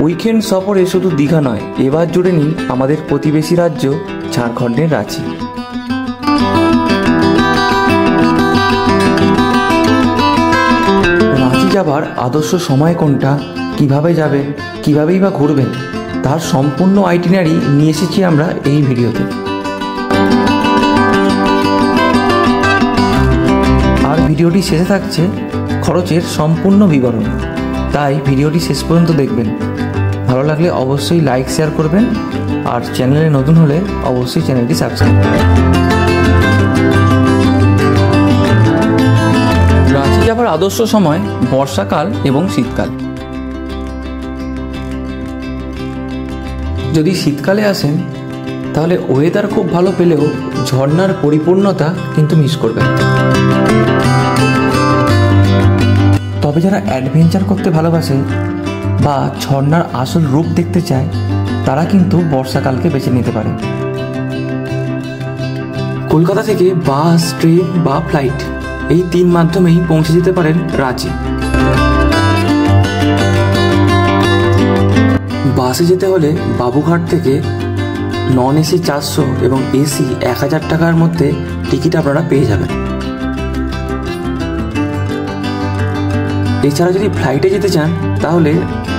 Weekend সফরে শুধু দীঘা নয়, এবার জুড়ে নিন আমাদের প্রতিবেশী রাজ্য ঝাড়খণ্ডের রাঁচি। রাঁচি যাবার আদর্শ সময় কোনটা, কিভাবে যাবেন, কিভাবেই বা ঘুরবেন, তার সম্পূর্ণ আইটিনারি নিয়ে এসেছি আমরা এই ভিডিওতে। আর ভিডিওটি শেষে থাকছে খরচের সম্পূর্ণ বিবরণ, তাই ভিডিওটি শেষ পর্যন্ত দেখবেন। ভালো লাগলে অবশ্যই লাইক শেয়ার করবেন, আর চ্যানেলে নতুন হলে অবশ্যই চ্যানেলটি সাবস্ক্রাইব করবেন। রাঁচি যাবার আদর্শ সময় বর্ষাকাল এবং শীতকাল। যদি শীতকালে আসেন তাহলে ওয়েদার খুব ভালো পেলেও ঝর্ণার পরিপূর্ণতা কিন্তু মিস করবেন। তবে যারা অ্যাডভেঞ্চার করতে ভালোবাসে বা ঝর্ণার আসল রূপ দেখতে চায়, তারা কিন্তু বর্ষাকালকে বেছে নিতে পারে। কলকাতা থেকে বাস, ট্রেন বা ফ্লাইট এই 3 মাধ্যমেই পৌঁছে যেতে পারেন রাঁচি। বাসে যেতে হলে বাবুঘাট থেকে নন এসি 400 এবং এসি 1000 টাকার মধ্যে টিকিট আপনারা পেয়ে যাবেন। এছাড়া যদি ফ্লাইটে যেতে চান তাহলে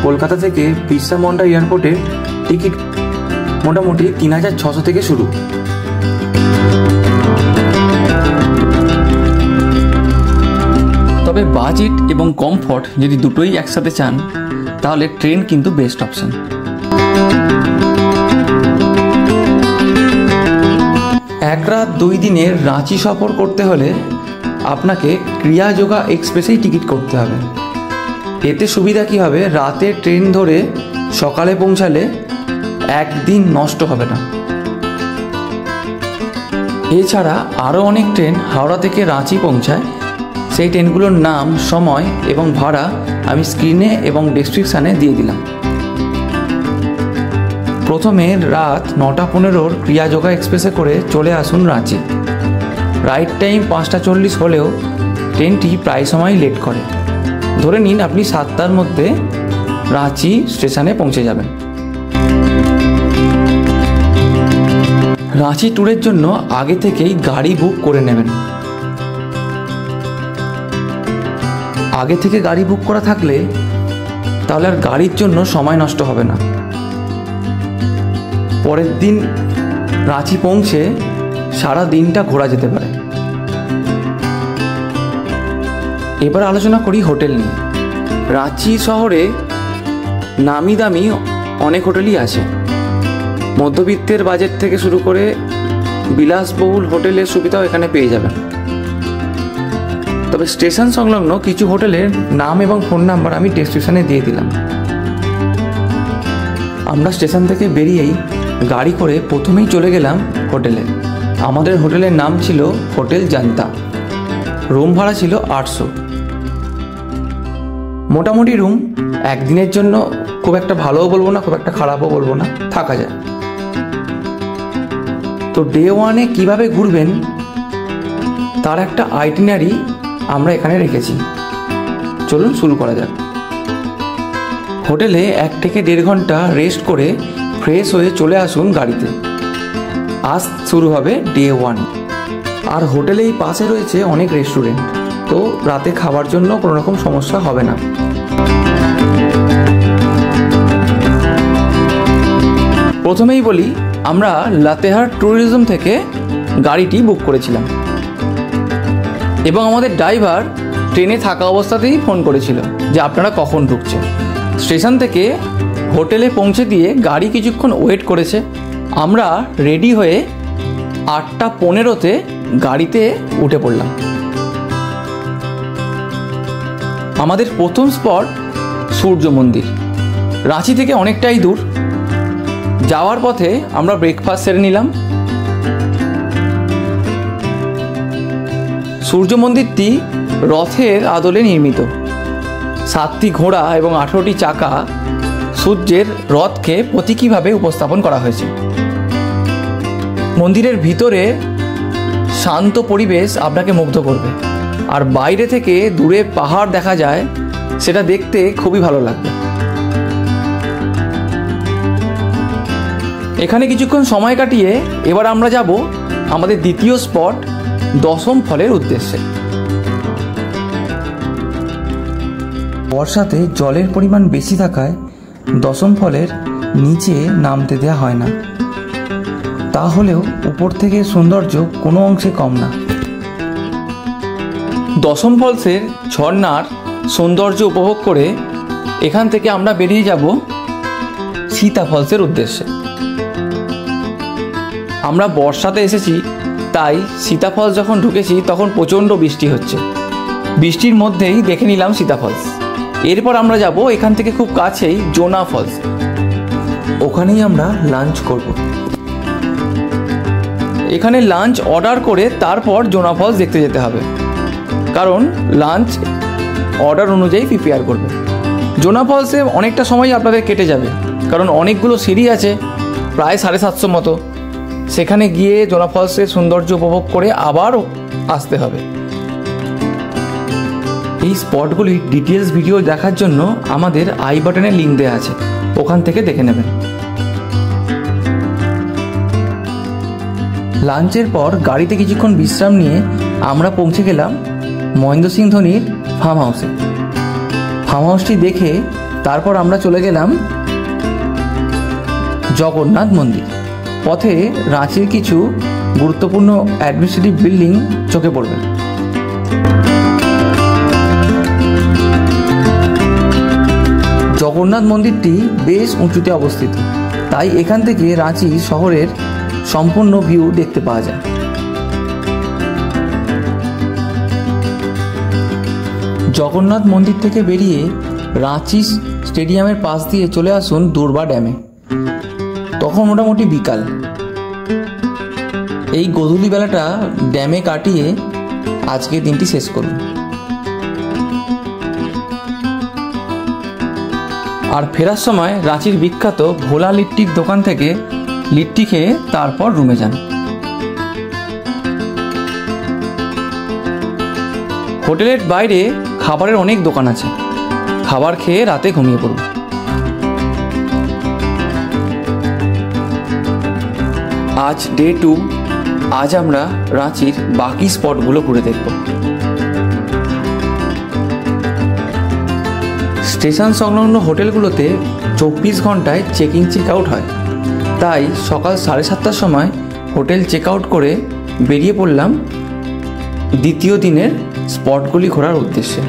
কলকাতা থেকে বিরসা মুন্ডা এয়ারপোর্টের টিকিট মোটামুটি 3600 থেকে শুরু। তবে বাজেট এবং কমফর্ট যদি দুটোই একসাথে চান তাহলে ট্রেন কিন্তু বেস্ট অপশন। এক রাত 2 দিনের রাঁচি সফর করতে হলে আপনাকে ক্রিয়া যোগা এক্সপ্রেসেই টিকিট করতে হবে। এতে সুবিধা কী হবে, রাতে ট্রেন ধরে সকালে পৌঁছালে একদিন নষ্ট হবে না। এছাড়া আরও অনেক ট্রেন হাওড়া থেকে রাঁচি পৌঁছায়। সেই ট্রেনগুলোর নাম, সময় এবং ভাড়া আমি স্ক্রিনে এবং ডেসক্রিপশানে দিয়ে দিলাম। প্রথমে রাত 9:15 ক্রিয়া যোগা এক্সপ্রেসে করে চলে আসুন রাঁচি। রাইড টাইম 5:40 হলেও ট্রেনটি প্রায় সময় লেট করে। ধরে নিন আপনি 7টার মধ্যে রাঁচি স্টেশনে পৌঁছে যাবেন। রাঁচি ট্যুরের জন্য আগে থেকেই গাড়ি বুক করে নেবেন। আগে থেকে গাড়ি বুক করা থাকলে তাহলে আর গাড়ির জন্য সময় নষ্ট হবে না। পরের দিন রাঁচি পৌঁছে সারা দিনটা ঘোরা যেতে পারে। এবার আলোচনা করি হোটেল নিয়ে। রাঁচি শহরে নামি দামি অনেক হোটেলই আছে। মধ্যবিত্তের বাজেট থেকে শুরু করে বিলাসবহুল হোটেলের সুবিধাও এখানে পেয়ে যাবেন। তবে স্টেশন সংলগ্ন কিছু হোটেলের নাম এবং ফোন নাম্বার আমি ডেসক্রিপশানে দিয়ে দিলাম। আমরা স্টেশন থেকে বেরিয়েই গাড়ি করে প্রথমেই চলে গেলাম হোটেলে। আমাদের হোটেলের নাম ছিল হোটেল জান্তা। রুম ভাড়া ছিল 800। মোটামুটি রুম, একদিনের জন্য খুব একটা ভালোও বলবো না, খুব একটা খারাপও বলবো না, থাকা যায়। তো ডে 1-এ কীভাবে ঘুরবেন তার একটা আইটিনারি আমরা এখানে রেখেছি। চলুন শুরু করা যাক। হোটেলে 1 থেকে 1.5 ঘন্টা রেস্ট করে ফ্রেশ হয়ে চলে আসুন গাড়িতে। আজ শুরু হবে ডে 1। আর হোটেলেই পাশে রয়েছে অনেক রেস্টুরেন্ট, তো রাতে খাবার জন্য কোনো রকম সমস্যা হবে না। প্রথমেই বলি, আমরা লাতেহার ট্যুরিজম থেকে গাড়িটি বুক করেছিলাম এবং আমাদের ড্রাইভার ট্রেনে থাকা অবস্থাতেই ফোন করেছিল যে আপনারা কখন ঢুকছেন। স্টেশন থেকে হোটেলে পৌঁছে দিয়ে গাড়ি কিছুক্ষণ ওয়েট করেছে। আমরা রেডি হয়ে 8:15-তে গাড়িতে উঠে পড়লাম। আমাদের প্রথম স্পট সূর্য মন্দির। রাঁচি থেকে অনেকটাই দূর। যাওয়ার পথে আমরা ব্রেকফাস্ট সেরে নিলাম। সূর্য মন্দিরটি রথের আদলে নির্মিত। 7টি ঘোড়া এবং 18টি চাকা সূর্যের রথকে প্রতীকীভাবে উপস্থাপন করা হয়েছে। মন্দিরের ভিতরে শান্ত পরিবেশ আপনাকে মুগ্ধ করবে। আর বাইরে থেকে দূরে পাহাড় দেখা যায়, সেটা দেখতে খুবই ভালো লাগবে। এখানে কিছুক্ষণ সময় কাটিয়ে এবার আমরা যাব আমাদের দ্বিতীয় স্পট দশম ফলের উদ্দেশ্যে। বর্ষাতে জলের পরিমাণ বেশি থাকায় দশম ফলের নিচে নামতে দেওয়া হয় না, তাহলেও উপর থেকে সৌন্দর্য কোনো অংশে কম না। দশম ফলসের ঝর্ণার সৌন্দর্য উপভোগ করে এখান থেকে আমরা বেরিয়ে যাব সীতা ফলসের উদ্দেশ্যে। আমরা বর্ষাতে এসেছি, তাই সীতা ফলস যখন ঢুকেছি তখন প্রচণ্ড বৃষ্টি হচ্ছে। বৃষ্টির মধ্যেই দেখে নিলাম সীতা ফলস। এরপর আমরা যাব এখান থেকে খুব কাছেই জোনা ফলস, ওখানেই আমরা লাঞ্চ করব। এখানে লাঞ্চ অর্ডার করে তারপর জোনা ফলস দেখতে যেতে হবে, কারণ লাঞ্চ অর্ডার অনুযায়ী প্রিপেয়ার করবে। জোনা ফলসে অনেকটা সময় আপনাদের কেটে যাবে, কারণ অনেকগুলো সিঁড়ি আছে, প্রায় 750 মতো। সেখানে গিয়ে জোনা ফলসের সৌন্দর্য উপভোগ করে আবার আসতে হবে। এই স্পটগুলির ডিটেলস ভিডিও দেখার জন্য আমাদের আই বাটনে লিঙ্ক দেওয়া আছে, ওখান থেকে দেখে নেবেন। লাঞ্চের পর গাড়িতে কিছুক্ষণ বিশ্রাম নিয়ে আমরা পৌঁছে গেলাম মহেন্দ্র সিং ধোনির ফার্ম হাউসে। ফার্ম হাউসটি দেখে তারপর আমরা চলে গেলাম জগন্নাথ মন্দির। পথে রাঁচির কিছু গুরুত্বপূর্ণ অ্যাডমিনিস্ট্রেটিভ বিল্ডিং চোখে পড়বে। জগন্নাথ মন্দিরটি বেশ উঁচুতে অবস্থিত, তাই এখান থেকে রাঁচি শহরের সম্পূর্ণ ভিউ দেখতে পাওয়া যায়। জগন্নাথ মন্দির থেকে বেরিয়ে রাঁচি স্টেডিয়ামের পাশ দিয়ে চলে আসুন দুর্বা ড্যামে। তখন মোটামুটি বিকাল। এই গোধূলি বেলাটা ড্যামে কাটিয়ে আজকের দিনটি শেষ করুন। আর ফেরার সময় রাঁচির বিখ্যাত ভোলা লিট্টির দোকান থেকে লিট্টি খেয়ে তারপর রুমে যান। হোটেলের বাইরে খাবারের অনেক দোকান আছে, খাবার খেয়ে রাতে ঘুমিয়ে পড়ুন। আজ ডে 2। আজ আমরা রাঁচির বাকি স্পটগুলো ঘুরে দেখব। স্টেশন সংলগ্ন হোটেলগুলোতে 24 ঘন্টায় চেক আউট হয়, তাই সকাল 7:30টার সময় হোটেল চেক আউট করে বেরিয়ে পড়লাম দ্বিতীয় দিনের স্পটগুলি ঘোরার উদ্দেশ্যে।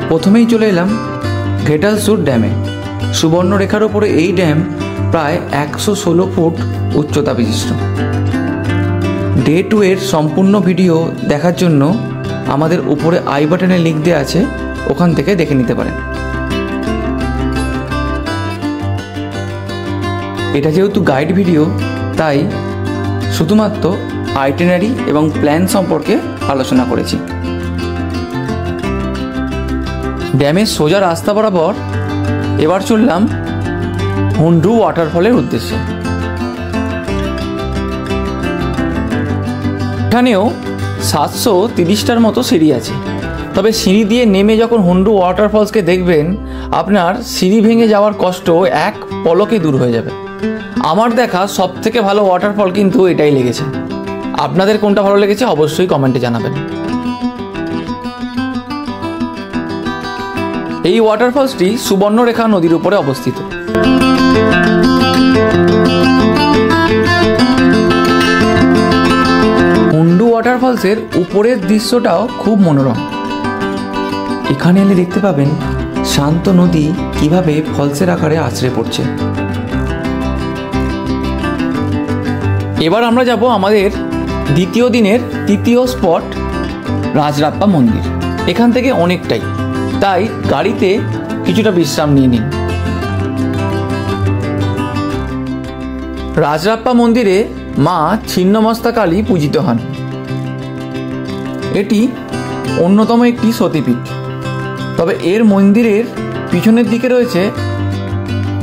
প্রথমেই চলে এলাম ঘেটালসুর ড্যামে। সুবর্ণরেখার ওপরে এই ড্যাম প্রায় 116 ফুট উচ্চতা বিশিষ্ট। ডে 2 এর সম্পূর্ণ ভিডিও দেখার জন্য আমাদের উপরে আই বাটনে লিঙ্ক দেওয়া আছে, ওখান থেকে দেখে নিতে পারেন। এটা যেহেতু গাইড ভিডিও, তাই শুধুমাত্র আইটিনারি এবং প্ল্যান সম্পর্কে আলোচনা করেছি। ড্যামের সোজা রাস্তা বরাবর এবার চললাম হুন্ডু ওয়াটারফলের উদ্দেশ্যে। এখানেও 730টার মতো সিঁড়ি আছে, তবে সিঁড়ি দিয়ে নেমে যখন হুন্ডু ওয়াটারফলসকে দেখবেন, আপনার সিঁড়ি ভেঙে যাওয়ার কষ্ট এক পলকে দূর হয়ে যাবে। আমার দেখা সব থেকে ভালো ওয়াটারফল কিন্তু এটাই লেগেছে। আপনাদের কোনটা ভালো লেগেছে অবশ্যই কমেন্টে জানাবেন। এই ওয়াটারফলসটি সুবর্ণরেখা নদীর উপরে অবস্থিত। হুন্ডু ওয়াটারফলসের উপরের দৃশ্যটাও খুব মনোরম। এখানে এলে দেখতে পাবেন শান্ত নদী কিভাবে ফলসের আকারে আছড়ে পড়ছে। এবার আমরা যাব আমাদের দ্বিতীয় দিনের তৃতীয় স্পট রাজরাপ্পা মন্দির। এখান থেকে অনেকটাই, তাই গাড়িতে কিছুটা বিশ্রাম নিয়ে নিন। রাজরাপ্পা মন্দিরে মা ছিন্নমস্তা কালী পূজিত হন। এটি অন্যতম একটি সতীপীঠ, তবে এর মন্দিরের পিছনের দিকে রয়েছে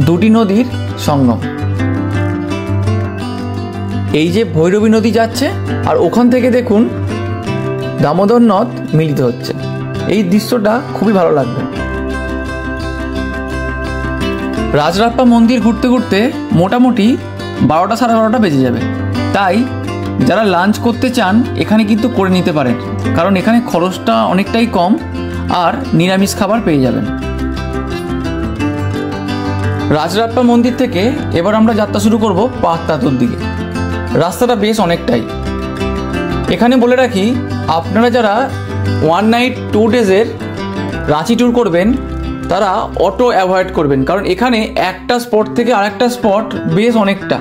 দুটি নদীর সঙ্গম। এই যে ভৈরবী নদী যাচ্ছে আর ওখান থেকে দেখুন দামোদর নদ মিলিত হচ্ছে। এই দৃশ্যটা খুবই ভালো লাগবে। রাজরাপ্পা মন্দির ঘুরতে ঘুরতে মোটামুটি 12টা সাড়ে 12টা বেজে যাবে। তাই যারা লাঞ্চ করতে চান এখানে কিন্তু করে নিতে পারেন, কারণ এখানে খরচটা অনেকটাই কম আর নিরামিষ খাবার পেয়ে যাবেন। রাজরাপ্পা মন্দির থেকে এবার আমরা যাত্রা শুরু করব পাততাতুর দিকে। রাস্তাটা বেশ অনেকটাই। এখানে বলে রাখি, আপনারা যারা 1 নাইট 2 ডেজের রাঁচি ট্যুর করবেন তারা অটো অ্যাভয়েড করবেন, কারণ এখানে একটা স্পট থেকে আরেকটা স্পট বেশ অনেকটা,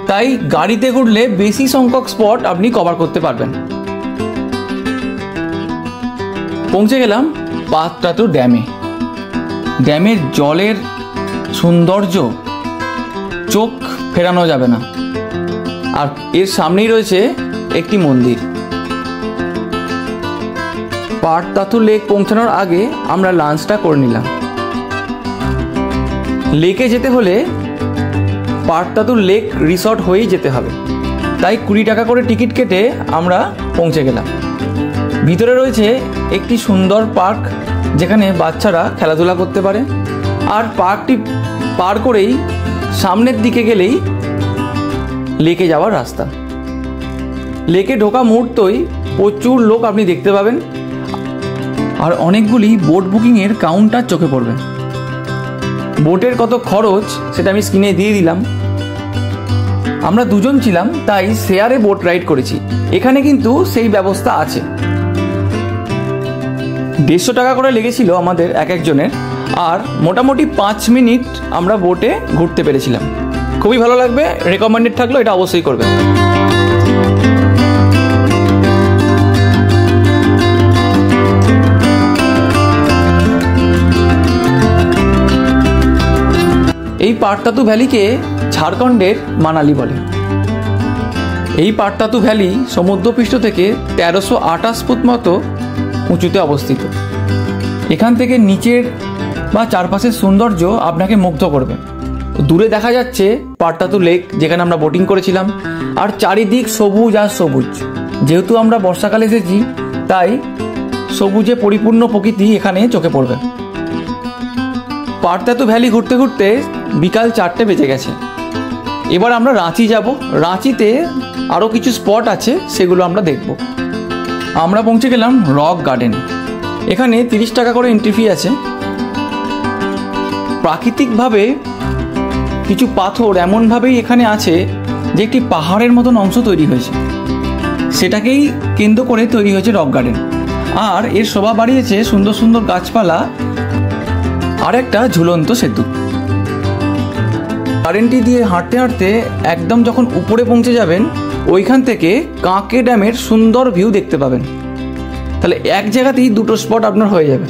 তাই গাড়িতে ঘুরলে বেশি সংখ্যক স্পট আপনি কভার করতে পারবেন। পৌঁছে গেলাম পাততাতুর ড্যামে। ড্যামের জলের সৌন্দর্য চোখ ফেরানো যাবে না। আর এর সামনেই রয়েছে একটি মন্দির। পাততাতু লেক পৌঁছানোর আগে আমরা লাঞ্চটা করে নিলাম। লেকে যেতে হলে পাততাতু লেক রিসর্ট হয়েই যেতে হবে, তাই 20 টাকা করে টিকিট কেটে আমরা পৌঁছে গেলাম। ভিতরে রয়েছে একটি সুন্দর পার্ক, যেখানে বাচ্চারা খেলাধুলা করতে পারে। আর পার্কটি পার করেই সামনের দিকে গেলেই লেকে যাওয়ার রাস্তা। লেকে ঢোকা মুহূর্তই প্রচুর লোক আপনি দেখতে পাবেন, আর অনেকগুলি বোট বুকিংয়ের কাউন্টার চোখে পড়বে। বোটের কত খরচ সেটা আমি স্ক্রিনে দিয়ে দিলাম। আমরা দুজন ছিলাম, তাই শেয়ারে বোট রাইড করেছি। এখানে কিন্তু সেই ব্যবস্থা আছে। 150 টাকা করে লেগেছিল আমাদের এক একজনের, আর মোটামুটি 5 মিনিট আমরা বোটে ঘুরতে পেরেছিলাম। খুবই ভালো লাগবে, রেকমেন্ডেড থাকলো, এটা অবশ্যই করবেন। এই পাততাতু ভ্যালিকে ঝাড়খণ্ডের মানালি বলে। এই পাততাতু ভ্যালি সমুদ্রপৃষ্ঠ থেকে 1328 ফুট মতো উঁচুতে অবস্থিত। এখান থেকে নিচের বা চারপাশের সৌন্দর্য আপনাকে মুগ্ধ করবে। দূরে দেখা যাচ্ছে পাততাতু লেক, যেখানে আমরা বোটিং করেছিলাম, আর চারিদিক সবুজ আর সবুজ। যেহেতু আমরা বর্ষাকালে এসেছি, তাই সবুজে পরিপূর্ণ প্রকৃতি এখানে চোখে পড়বে। পাততাতু ভ্যালি ঘুরতে ঘুরতে বিকাল 4টে বেজে গেছে। এবার আমরা রাঁচি যাব। রাঁচিতে আরও কিছু স্পট আছে, সেগুলো আমরা দেখব। আমরা পৌঁছে গেলাম রক গার্ডেন। এখানে 30 টাকা করে এন্ট্রি ফি আছে। প্রাকৃতিকভাবে কিছু পাথর এমনভাবেই এখানে আছে যে একটি পাহাড়ের মতন অংশ তৈরি হয়েছে, সেটাকেই কেন্দ্র করে তৈরি হয়েছে রক গার্ডেন। আর এর শোভা বাড়িয়েছে সুন্দর সুন্দর গাছপালা আর একটা ঝুলন্ত সেতু। গার্ডেনটি দিয়ে হাঁটতে হাঁটতে একদম যখন উপরে পৌঁছে যাবেন, ওইখান থেকে কাঁকে ড্যামের সুন্দর ভিউ দেখতে পাবেন। তাহলে এক জায়গাতেই দুটো স্পট আপনার হয়ে যাবে।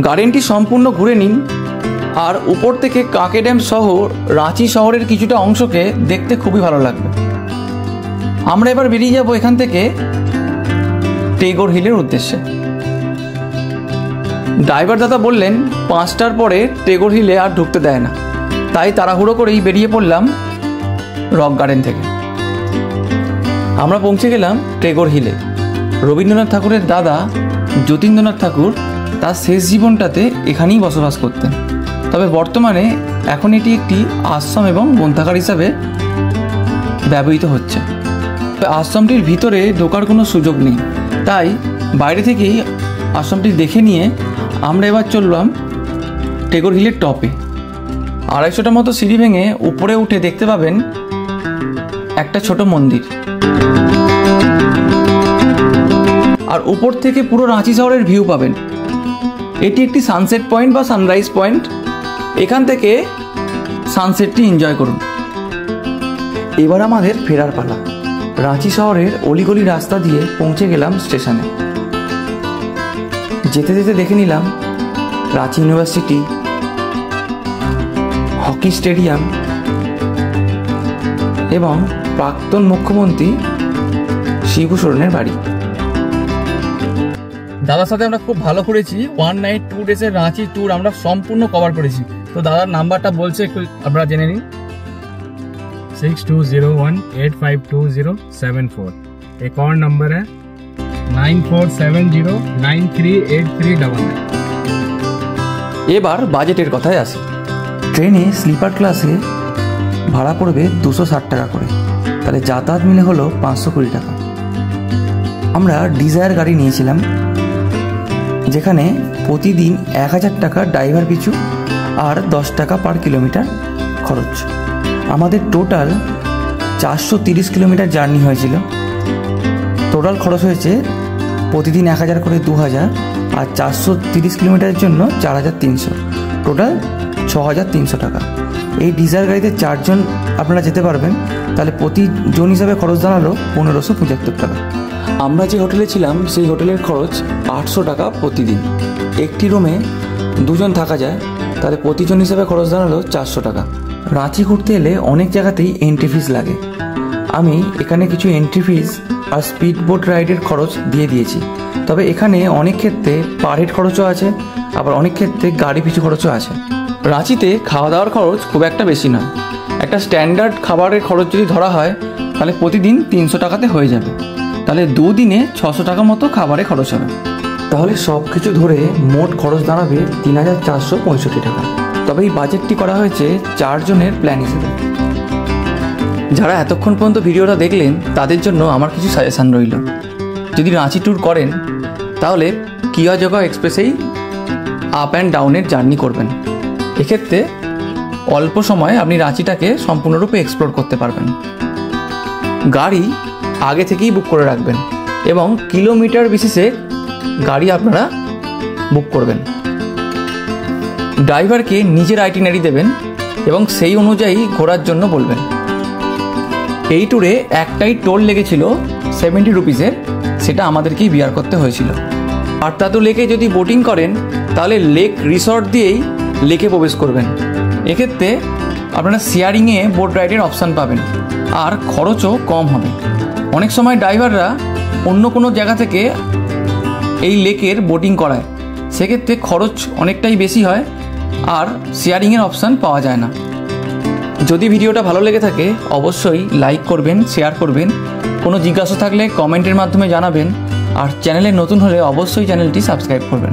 গার্ডেনটি সম্পূর্ণ ঘুরে নিন, আর উপর থেকে কাঁকে ড্যাম সহ রাঁচি শহরের কিছুটা অংশকে দেখতে খুবই ভালো লাগবে। আমরা এবার বেরিয়ে যাব এখান থেকে টেগোর হিলের উদ্দেশ্যে। ড্রাইভার দাদা বললেন 5টার পরে টেগোর হিলে আর ঢুকতে দেয় না, তাই তাড়াহুড়ো করেই বেরিয়ে পড়লাম রক গার্ডেন থেকে। আমরা পৌঁছে গেলাম টেগোর হিলে। রবীন্দ্রনাথ ঠাকুরের দাদা যতীন্দ্রনাথ ঠাকুর তার শেষ জীবনটাতে এখানেই বসবাস করতেন। তবে বর্তমানে এখন এটি একটি আশ্রম এবং গ্রন্থাগার হিসাবে ব্যবহৃত হচ্ছে। আশ্রমটির ভিতরে ঢোকার কোনো সুযোগ নেই, তাই বাইরে থেকেই আশ্রমটি দেখে নিয়ে আমরা এবার চললাম টেগোর হিলের টপে। 250টা মতো সিঁড়ি ভেঙে উপরে উঠে দেখতে পাবেন একটা ছোট মন্দির, আর উপর থেকে পুরো রাঁচি শহরের ভিউ পাবেন। এটি একটি সানসেট পয়েন্ট বা সানরাইজ পয়েন্ট। এখান থেকে সানসেটটি এনজয় করুন। এবার আমাদের ফেরার পালা। রাঁচি শহরের অলিগলি রাস্তা দিয়ে পৌঁছে গেলাম স্টেশনে। যেতে যেতে দেখে নিলাম রাঁচি ইউনিভার্সিটি, হকি স্টেডিয়াম এবং প্রাক্তন মুখ্যমন্ত্রী শিবু সোরেনের বাড়ি। দাদার সাথে আমরা খুব ভালো করেছি। 1 নাইট 2 ডেজের রাঁচি ট্যুর আমরা সম্পূর্ণ কভার করেছি। তো দাদার নাম্বারটা বলছে, একটু আপনারা জেনে নিন। 6201852074। अकाउंट नंबर है 9470938399। এবার বাজেটের কথায় আসি। ট্রেনে স্লিপার ক্লাসে ভাড়া পড়বে 260 টাকা করে, তাহলে যাতায়াত মিলে হলো 520 টাকা। আমরা ডিজায়ার গাড়ি নিয়েছিলাম, যেখানে প্রতিদিন 1000 টাকা ড্রাইভার পিছু আর 10 টাকা পার কিলোমিটার খরচ। আমাদের টোটাল 430 কিলোমিটার জার্নি হয়েছিল। টোটাল খরচ হয়েছে প্রতিদিন 1000 করে 2000, আর 430 কিলোমিটারের জন্য 4300, টোটাল 6300 টাকা। এই ডিজায়ার গাড়িতে 4 জন আপনারা যেতে পারবেন, তাহলে প্রতিজন হিসাবে খরচ দাঁড়ালো 1575 টাকা। আমরা যে হোটেলে ছিলাম সেই হোটেলের খরচ 800 টাকা প্রতিদিন। একটি রুমে 2 জন থাকা যায়, তাহলে প্রতিজন হিসাবে খরচ দাঁড়ালো 400 টাকা। রাঁচি ঘুরতে এলে অনেক জায়গাতেই এন্ট্রি ফিস লাগে। আমি এখানে কিছু এন্ট্রি ফিস আর স্পিড বোট রাইডের খরচ দিয়ে দিয়েছি। তবে এখানে অনেক ক্ষেত্রে পার হেড খরচও আছে, আবার অনেক ক্ষেত্রে গাড়ি পিছু খরচও আছে। রাঁচিতে খাওয়া দাওয়ার খরচ খুব একটা বেশি নয়। একটা স্ট্যান্ডার্ড খাবারের খরচ যদি ধরা হয়, তাহলে প্রতিদিন 300 টাকাতে হয়ে যাবে। তাহলে 2 দিনে 600 টাকা মতো খাবারে খরচ হবে। তাহলে সব কিছু ধরে মোট খরচ দাঁড়াবে 3465 টাকা। তবে এই বাজেটটি করা হয়েছে 4 জনের প্ল্যান হিসেবে। যারা এতক্ষণ পর্যন্ত ভিডিওটা দেখলেন তাদের জন্য আমার কিছু সাজেশান রইল। যদি রাঁচি ট্যুর করেন তাহলে কিয়া জগা এক্সপ্রেসেই আপ অ্যান্ড ডাউনের জার্নি করবেন। এক্ষেত্রে অল্প সময়ে আপনি রাঁচিটাকে সম্পূর্ণরূপে এক্সপ্লোর করতে পারবেন। গাড়ি আগে থেকেই বুক করে রাখবেন এবং কিলোমিটার বেসিসে গাড়ি আপনারা বুক করবেন। ড্রাইভারকে নিজের আইটিনারি দেবেন এবং সেই অনুযায়ী ঘোরার জন্য বলবেন। এই ট্যুরে একটাই টোল লেগেছিল 70 রুপিসের, সেটা আমাদেরকেই বিয়ার করতে হয়েছিল। আর তাতু লেকে যদি বোটিং করেন তাহলে লেক রিসর্ট দিয়েই লেকে প্রবেশ করবেন। এক্ষেত্রে আপনারা শেয়ারিংয়ে বোট রাইডের অপশান পাবেন আর খরচও কম হবে। অনেক সময় ড্রাইভাররা অন্য কোনো জায়গা থেকে এই লেকের বোটিং করায়, সেক্ষেত্রে খরচ অনেকটাই বেশি হয় আর শেয়ারিংয়ের অপশান পাওয়া যায় না। যদি ভিডিওটা ভালো লেগে থাকে অবশ্যই লাইক করবেন, শেয়ার করবেন। কোনো জিজ্ঞাসা থাকলে কমেন্টের মাধ্যমে জানাবেন, আর চ্যানেলে নতুন হলে অবশ্যই চ্যানেলটি সাবস্ক্রাইব করবেন।